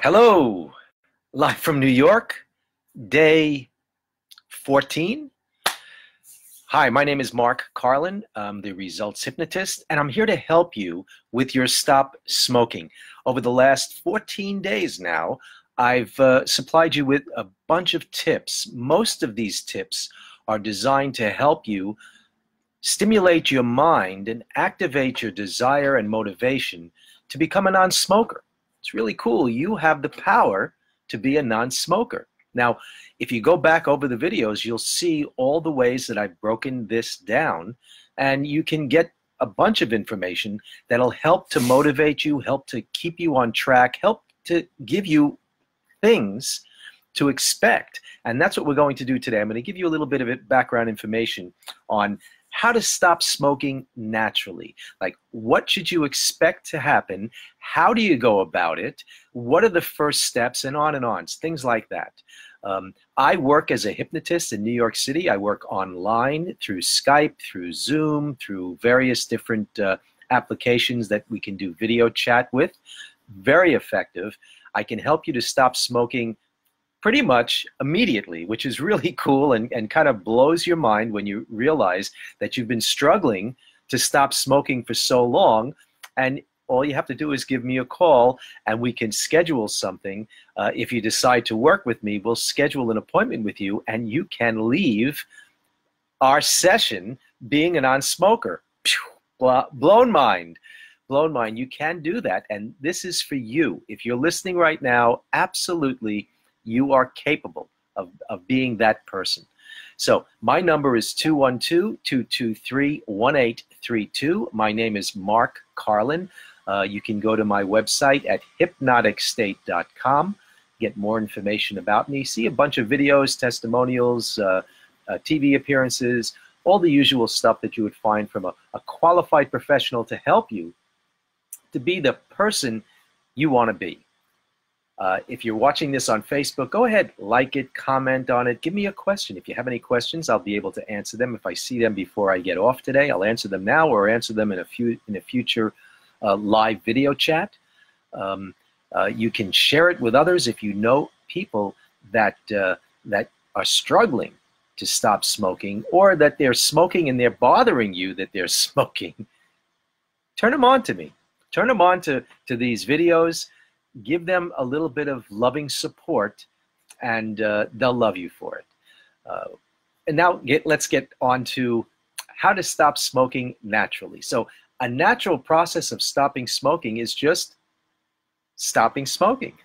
Hello, live from New York, day 14. Hi, my name is Mark Carlin. I'm the results hypnotist, and I'm here to help you with your stop smoking. Over the last 14 days now, I've supplied you with a bunch of tips. Most of these tips are designed to help you stimulate your mind and activate your desire and motivation to become a non-smoker. It's really cool. You have the power to be a non-smoker. Now, if you go back over the videos, you'll see all the ways that I've broken this down, and you can get a bunch of information that'll help to motivate you, help to keep you on track, help to give you things to expect. And that's what we're going to do today. I'm going to give you a little bit of background information on how to stop smoking naturally. Like, what should you expect to happen? How do you go about it? What are the first steps? And on, things like that. I work as a hypnotist in New York City. I work online through Skype, through Zoom, through various different applications that we can do video chat with. Very effective. I can help you to stop smoking pretty much immediately, which is really cool and kind of blows your mind when you realize that you've been struggling to stop smoking for so long, and all you have to do is give me a call and we can schedule something. If you decide to work with me, we'll schedule an appointment with you and you can leave our session being a non-smoker. Blown mind. Blown mind. You can do that, and this is for you. If you're listening right now, absolutely, you are capable of being that person. So my number is 212-223-1832. My name is Mark Carlin. You can go to my website at hypnoticstate.com, get more information about me, see a bunch of videos, testimonials, TV appearances, all the usual stuff that you would find from a qualified professional to help you to be the person you want to be. If you're watching this on Facebook, go ahead, like it, comment on it, give me a question. If you have any questions, I'll be able to answer them. If I see them before I get off today, I'll answer them now or answer them in a future live video chat. You can share it with others if you know people that are struggling to stop smoking, or that they're smoking and they're bothering you that they're smoking. Turn them on to me. Turn them on to these videos. Give them a little bit of loving support, and they'll love you for it. And now let's get on to how to stop smoking naturally. So a natural process of stopping smoking is just stopping smoking.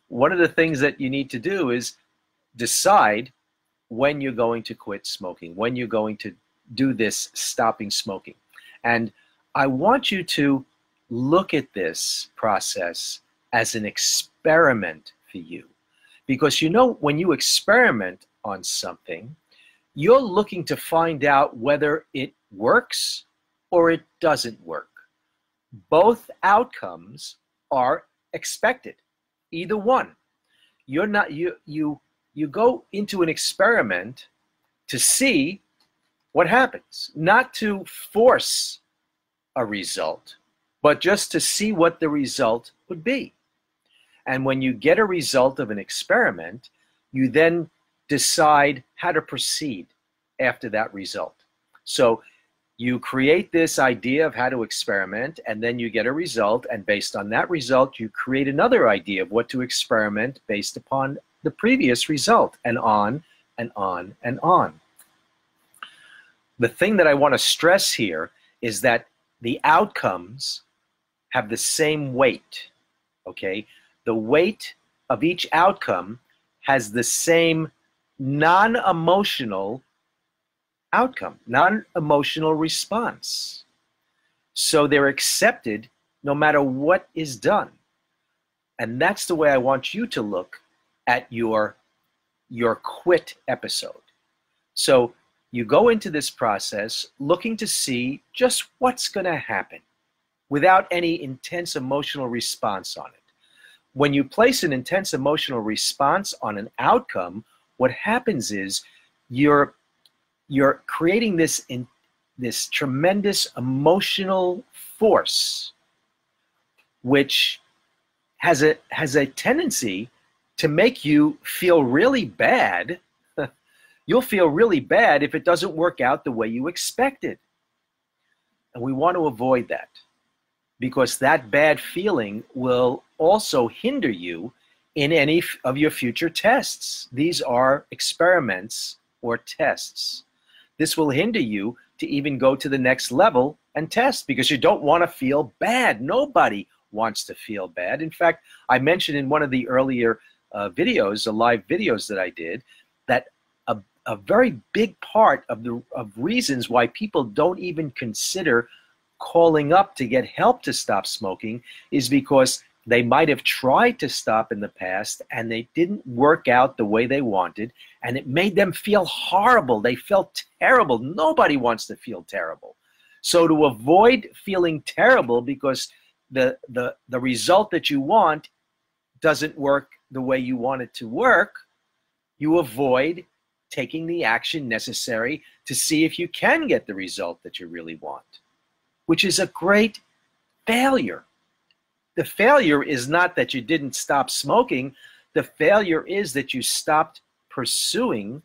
One of the things that you need to do is decide when you're going to quit smoking, when you're going to do this stopping smoking. And I want you to look at this process as an experiment for you. Because you know, when you experiment on something, you're looking to find out whether it works or it doesn't work. Both outcomes are expected, either one. You're not, you go into an experiment to see what happens, not to force a result, but just to see what the result would be. And when you get a result of an experiment, you then decide how to proceed after that result. So you create this idea of how to experiment, and then you get a result, and based on that result, you create another idea of what to experiment based upon the previous result, and on and on and on. The thing that I want to stress here is that the outcomes have the same weight, okay? The weight of each outcome has the same non-emotional outcome, non-emotional response. So they're accepted no matter what is done. And that's the way I want you to look at your quit episode. So you go into this process looking to see just what's going to happen without any intense emotional response on it. When you place an intense emotional response on an outcome, what happens is you're creating this tremendous emotional force, which has a tendency to make you feel really bad. You'll feel really bad if it doesn't work out the way you expected. And we want to avoid that, because that bad feeling will also hinder you in any of your future tests. These are experiments or tests. This will hinder you to even go to the next level and test, because you don't want to feel bad. Nobody wants to feel bad. In fact, I mentioned in one of the earlier videos, the live videos that I did, that a very big part of reasons why people don't even consider calling up to get help to stop smoking is because they might have tried to stop in the past and they didn't work out the way they wanted, and it made them feel horrible. They felt terrible. Nobody wants to feel terrible. So to avoid feeling terrible because the result that you want doesn't work the way you want it to work, you avoid taking the action necessary to see if you can get the result that you really want, which is a great failure. The failure is not that you didn't stop smoking. The failure is that you stopped pursuing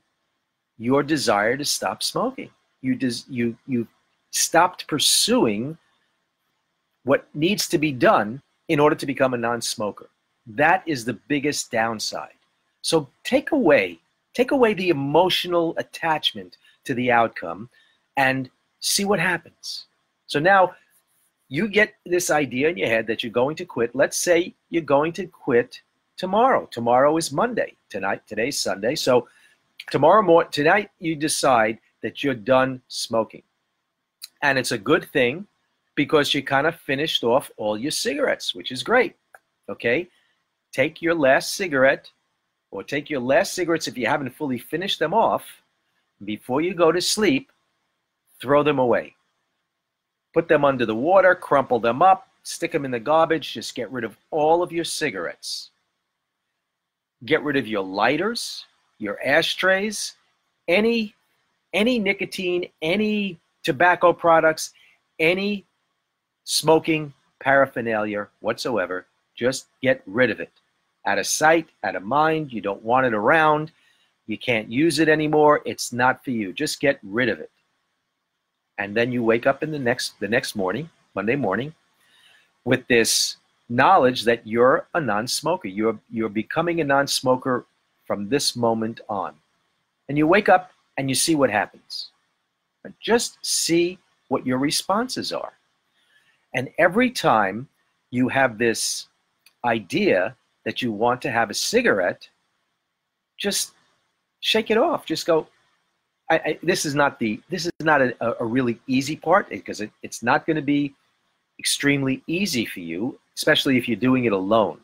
your desire to stop smoking. You stopped pursuing what needs to be done in order to become a non-smoker. That is the biggest downside. So take away the emotional attachment to the outcome and see what happens. So now you get this idea in your head that you're going to quit. Let's say you're going to quit tomorrow. Tomorrow is Monday. Today's Sunday. So tonight you decide that you're done smoking. And it's a good thing because you kind of finished off all your cigarettes, which is great. Okay? Take your last cigarette, or take your last cigarettes if you haven't fully finished them off. Before you go to sleep, throw them away. Put them under the water, crumple them up, stick them in the garbage. Just get rid of all of your cigarettes. Get rid of your lighters, your ashtrays, any nicotine, any tobacco products, any smoking paraphernalia whatsoever. Just get rid of it. Out of sight, out of mind. You don't want it around. You can't use it anymore. It's not for you. Just get rid of it. And then you wake up in the next morning, Monday morning, with this knowledge that you're a non-smoker. You're becoming a non-smoker from this moment on. And you wake up and you see what happens. Just see what your responses are. And every time you have this idea that you want to have a cigarette, just shake it off. Just go, this is not a really easy part, because it's not going to be extremely easy for you, especially if you're doing it alone.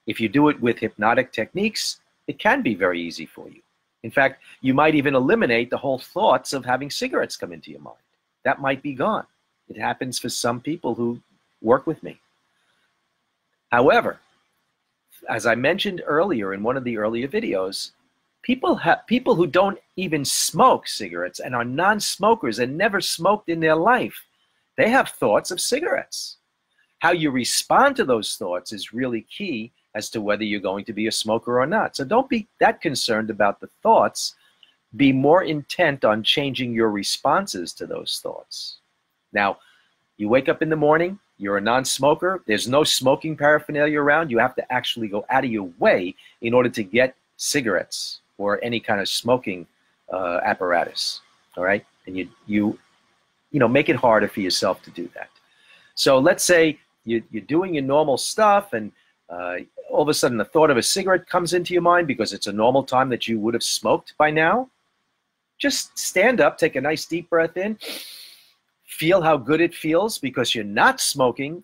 If you do it with hypnotic techniques, it can be very easy for you. In fact, you might even eliminate the whole thoughts of having cigarettes come into your mind. That might be gone. It happens for some people who work with me. However, as I mentioned earlier in one of the earlier videos, people who don't even smoke cigarettes and are non-smokers and never smoked in their life, they have thoughts of cigarettes. How you respond to those thoughts is really key as to whether you're going to be a smoker or not. So don't be that concerned about the thoughts. Be more intent on changing your responses to those thoughts. Now, you wake up in the morning, you're a non-smoker, there's no smoking paraphernalia around, you have to actually go out of your way in order to get cigarettes or any kind of smoking apparatus, all right? And you make it harder for yourself to do that. So let's say you're doing your normal stuff, and all of a sudden the thought of a cigarette comes into your mind because it's a normal time that you would have smoked by now. Just stand up, take a nice deep breath in, feel how good it feels because you're not smoking.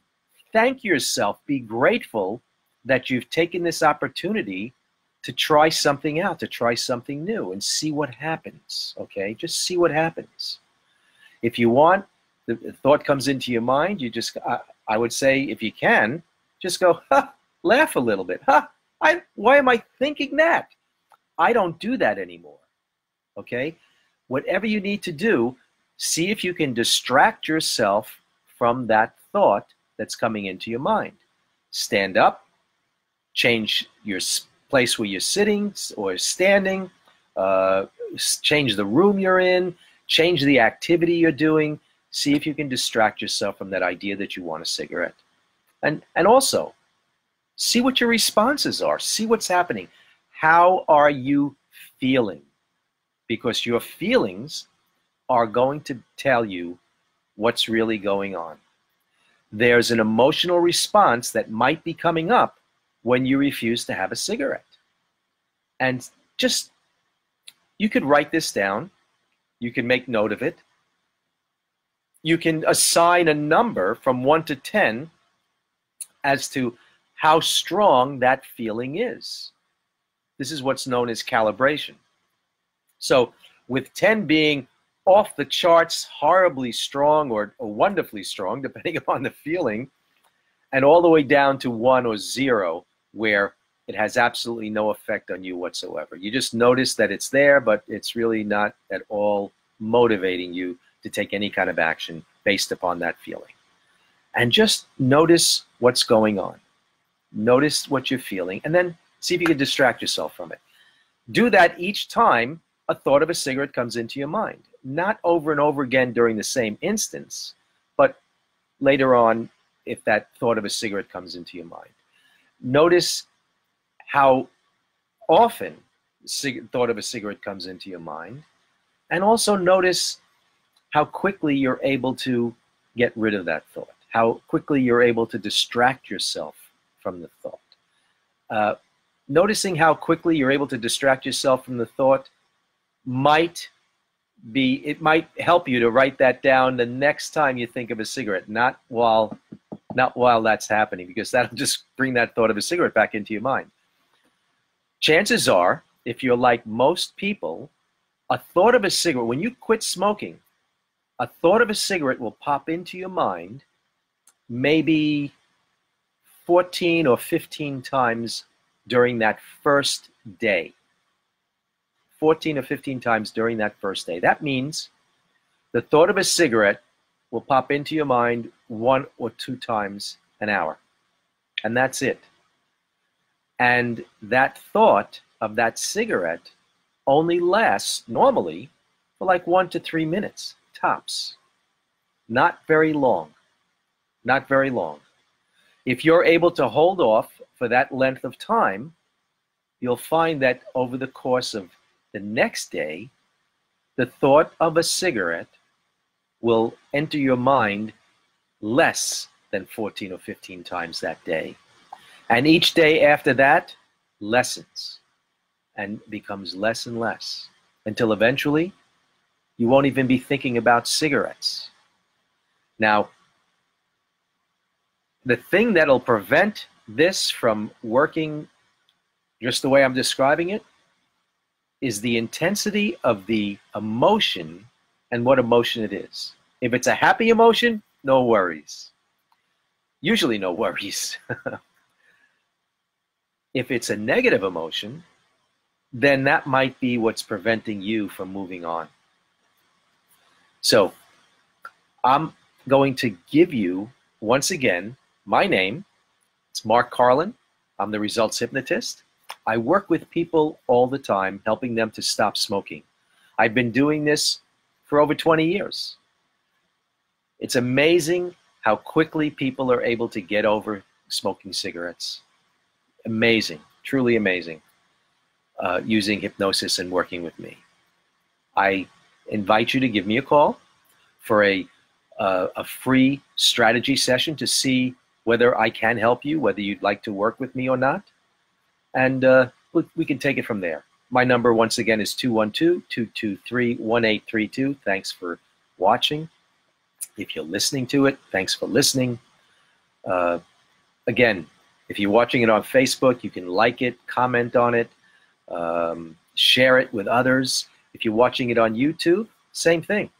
Thank yourself, be grateful that you've taken this opportunity to try something out, to try something new, and see what happens, okay? Just see what happens. If you want, the thought comes into your mind, you just, I would say, if you can, just go, ha, laugh a little bit. Ha, why am I thinking that? I don't do that anymore, okay? Whatever you need to do, see if you can distract yourself from that thought that's coming into your mind. Stand up, change your place where you're sitting or standing, change the room you're in, change the activity you're doing. See if you can distract yourself from that idea that you want a cigarette. And also, see what your responses are. See what's happening. How are you feeling? Because your feelings are going to tell you what's really going on. There's an emotional response that might be coming up when you refuse to have a cigarette. And just, you could write this down. You can make note of it. You can assign a number from 1 to 10 as to how strong that feeling is. This is what's known as calibration. So with 10 being off the charts, horribly strong or wonderfully strong, depending upon the feeling, and all the way down to 1 or 0, where it has absolutely no effect on you whatsoever. You just notice that it's there, but it's really not at all motivating you to take any kind of action based upon that feeling. And just notice what's going on. Notice what you're feeling, and then see if you can distract yourself from it. Do that each time a thought of a cigarette comes into your mind. Not over and over again during the same instance, but later on if that thought of a cigarette comes into your mind. Notice how often the thought of a cigarette comes into your mind, and also notice how quickly you're able to get rid of that thought, how quickly you're able to distract yourself from the thought. Noticing how quickly you're able to distract yourself from the thought might help you to write that down the next time you think of a cigarette, not while that's happening, because that'll just bring that thought of a cigarette back into your mind. Chances are, if you're like most people, a thought of a cigarette, when you quit smoking, a thought of a cigarette will pop into your mind maybe 14 or 15 times during that first day. 14 or 15 times during that first day. That means the thought of a cigarette will pop into your mind 1 or 2 times an hour. And that's it. And that thought of that cigarette only lasts normally for like 1 to 3 minutes, tops. Not very long. Not very long. If you're able to hold off for that length of time, you'll find that over the course of the next day, the thought of a cigarette will enter your mind less than 14 or 15 times that day. And each day after that lessens and becomes less and less until eventually you won't even be thinking about cigarettes. Now, the thing that'll prevent this from working just the way I'm describing it is the intensity of the emotion and what emotion it is. If it's a happy emotion, no worries. Usually no worries. If it's a negative emotion, then that might be what's preventing you from moving on. So I'm going to give you, once again, my name. It's Mark Carlin. I'm the Results Hypnotist. I work with people all the time, helping them to stop smoking. I've been doing this for over 20 years. It's amazing how quickly people are able to get over smoking cigarettes. Amazing, truly amazing, using hypnosis and working with me. I invite you to give me a call for a free strategy session to see whether I can help you, whether you'd like to work with me or not. And we can take it from there. My number, once again, is 212-223-1832. Thanks for watching. If you're listening to it, thanks for listening. Again, if you're watching it on Facebook, you can like it, comment on it, share it with others. If you're watching it on YouTube, same thing.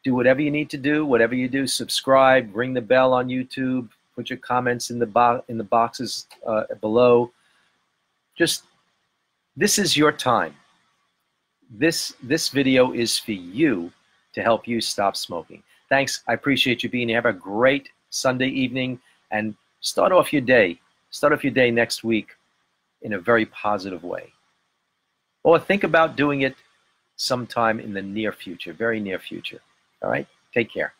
Do whatever you need to do, whatever you do, subscribe, ring the bell on YouTube, put your comments in the boxes below. Just, this is your time. This video is for you to help you stop smoking. Thanks. I appreciate you being here. Have a great Sunday evening and start off your day Start off your day next week in a very positive way. Or think about doing it sometime in the near future, very near future. All right? Take care.